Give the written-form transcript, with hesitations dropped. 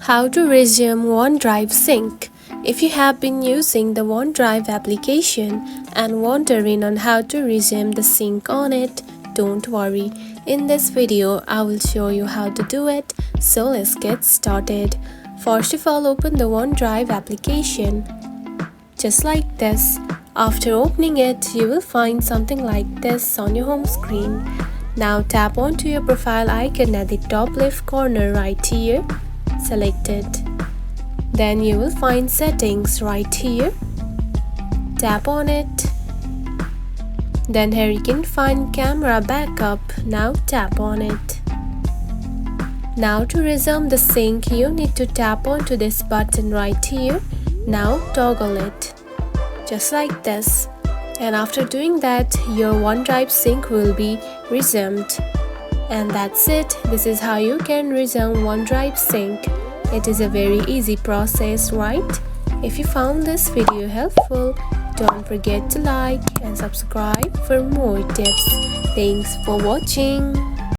How to resume OneDrive sync. If you have been using the OneDrive application and wondering on how to resume the sync on it, don't worry. In this video, I will show you how to do it. So let's get started. First of all, open the OneDrive application. Just like this. After opening it, you will find something like this on your home screen. Now tap onto your profile icon at the top left corner right here. Select it. Then you will find settings right here. Tap on it. Then here you can find camera backup. Now tap on it. Now to resume the sync, you need to tap onto this button right here. Now toggle it. Just like this. And after doing that, your OneDrive sync will be resumed. And that's it. This is how you can resume OneDrive sync. It is a very easy process, right? If you found this video helpful, don't forget to like and subscribe for more tips. Thanks for watching.